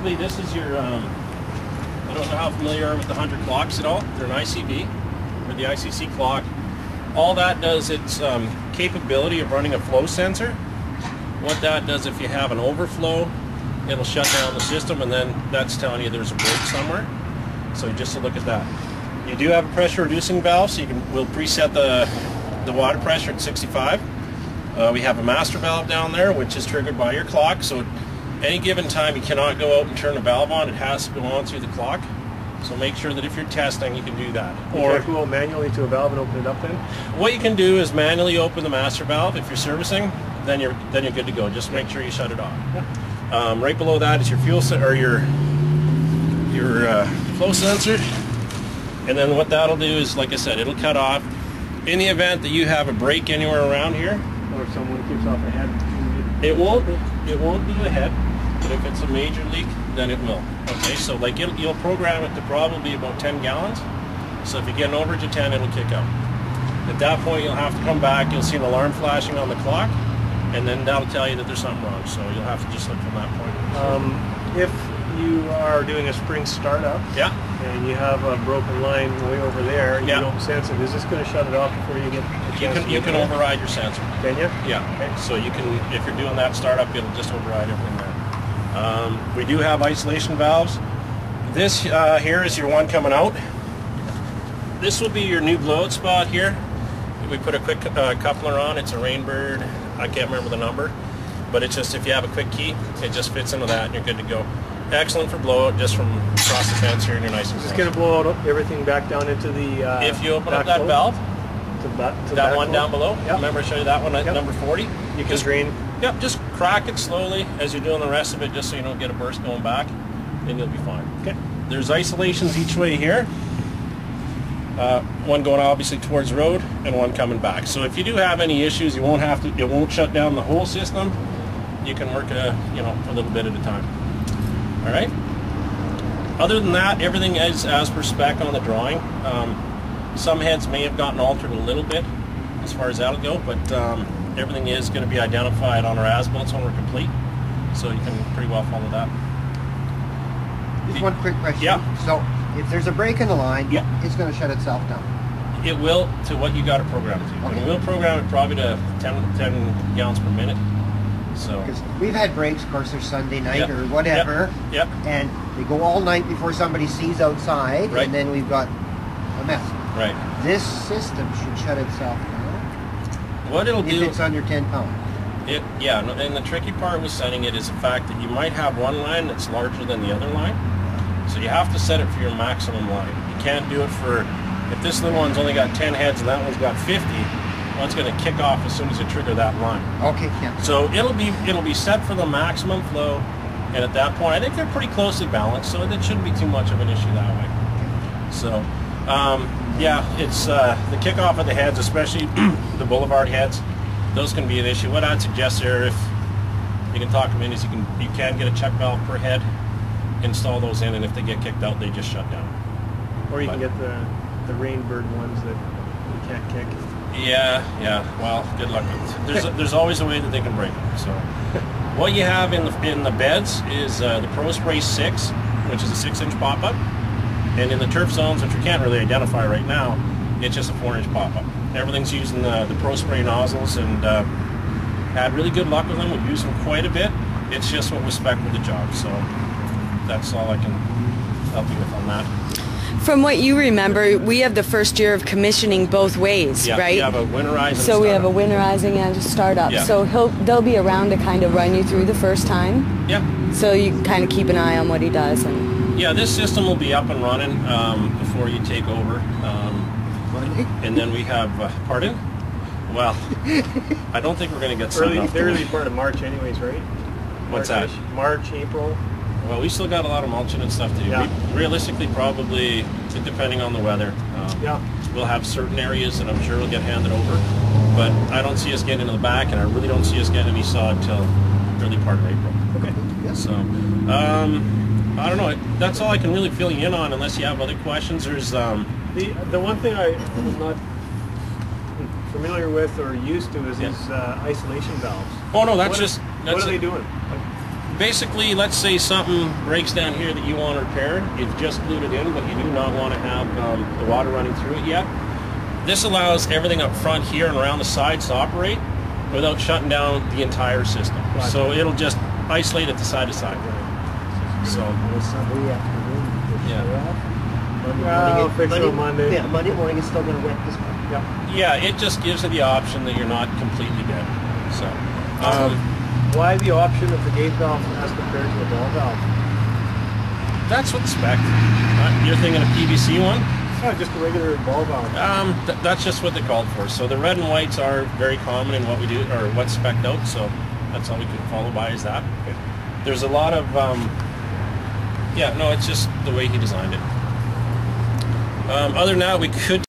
basically, this is your, I don't know how familiar you are with the 100 clocks at all. They're an ICV, or the ICC clock. All that does, it's capability of running a flow sensor. What that does, if you have an overflow, it'll shut down the system, and then that's telling you there's a break somewhere. So just to look at that. You do have a pressure reducing valve, so we'll preset the water pressure at 65. We have a master valve down there, which is triggered by your clock. So at any given time, you cannot go out and turn the valve on. It has to go on through the clock. So make sure that if you're testing, you can do that. Or you can't go manually to a valve and open it up then? What you can do is manually open the master valve. If you're servicing, then you're good to go. Just make sure you shut it off. Yeah. Right below that is your fuel or your flow sensor. And then what that'll do is, like I said, it'll cut off. In the event that you have a break anywhere around here, or if someone kicks off a head, it won't do a head, but if it's a major leak, then it will. Okay, so like you'll program it to probably about 10 gallons. So if you get an overage of 10, it'll kick out. At that point, you'll have to come back. You'll see an alarm flashing on the clock, and then that'll tell you that there's something wrong. So you'll have to just look from that point. If you are doing a spring startup, yeah, and you have a broken line way over there, and yeah, you don't sense it, is this going to shut it off before you get a chance you can override your sensor. Can you? Yeah. Okay. So you can, if you're doing that startup, it'll just override everything there. We do have isolation valves. This here is your one coming out. This will be your new blowout spot here. We put a quick coupler on. It's a Rainbird. I can't remember the number, but it's just, if you have a quick key, it just fits into that and you're good to go. Excellent for blowout, just from across the fence here, and you're nice and close. It's going to blow out everything back down into the if you open up that valve, to that one down below, yep. Remember I showed you that one at number 40? You can drain. Yep, just crack it slowly as you're doing the rest of it, just so you don't get a burst going back, and you'll be fine. Okay. There's isolations each way here. One going obviously towards the road, and one coming back. So if you do have any issues, you won't have to. It won't shut down the whole system. You can work a little bit at a time. All right. Other than that, everything is as per spec on the drawing. Some heads may have gotten altered a little bit as far as that'll go, but everything is going to be identified on our as-built when we're complete, so you can pretty well follow that. Just one quick question. Yeah. So if there's a break in the line, yeah, it's going to shut itself down. It will, to what you got it programmed to. Okay. And we'll program it probably to 10 gallons per minute. So. Because we've had breaks, of course, there's Sunday night Yep. or whatever, Yep. and they go all night before somebody sees outside, Right. and then we've got a mess. Right. This system should shut itself down. What it'll if do, it's under 10 pounds. Yeah, and the tricky part with setting it is the fact that you might have one line that's larger than the other line. So you have to set it for your maximum line. You can't do it for, if this little one's only got 10 heads and that one's got 50, well, it's going to kick off as soon as you trigger that line. Okay, yeah. So it'll be set for the maximum flow, and at that point, I think they're pretty closely balanced, so it shouldn't be too much of an issue that way. So, yeah, it's the kickoff of the heads, especially the boulevard heads. Those can be an issue. What I'd suggest there, if you can talk them in, is you can get a check valve per head, install those in, and if they get kicked out, they just shut down. Or you can get the Rainbird ones that you can't kick. Yeah. Well, good luck with it. There's always a way that they can break it. So, what you have in the beds is the Pro Spray 6, which is a 6-inch pop-up, and in the turf zones, which we can't really identify right now, it's just a 4-inch pop-up. Everything's using the Pro Spray nozzles, and had really good luck with them. We've used them quite a bit. It's just what was spec with the job. So that's all I can help you with on that. From what you remember, we have the first year of commissioning both ways, yeah, right? We have a winterizing. So we have a winterizing and a startup. Yeah. So they'll be around to kind of run you through the first time. Yeah. So you can kind of keep an eye on what he does. And yeah, this system will be up and running before you take over. And then we have, pardon? Well, I don't think we're going to get sun the early part of March anyways, right? What's that? March, April. Well, we still got a lot of mulching and stuff to do. Yeah. Realistically, probably, depending on the weather, yeah, we'll have certain areas that I'm sure will get handed over. But I don't see us getting into the back, and I really don't see us getting any saw until early part of April. Okay. Yeah. So, I don't know. That's all I can really fill you in on, unless you have other questions. There's the one thing I was not familiar with or used to is these isolation valves. Oh no, that's what are they doing? Basically, let's say something breaks down here that you want repaired. You've just glued it in, but you do not want to have the water running through it yet. This allows everything up front here and around the sides to operate without shutting down the entire system. Gotcha. So it'll just isolate it to side to side. So, Well, fix it on Monday. Yeah, Monday morning is still going to wet this part. yeah, it just gives you the option that you're not completely dead. So, Why the option of the gate valve as compared to a ball valve? that's what the spec. You're thinking a PVC one? It's not just a regular ball valve. That's just what they're called for. So the red and whites are very common in what we do, or what's spec'd out. So that's all we can follow by is that. Okay. There's a lot of, yeah, no, it's just the way he designed it. Other than that, we could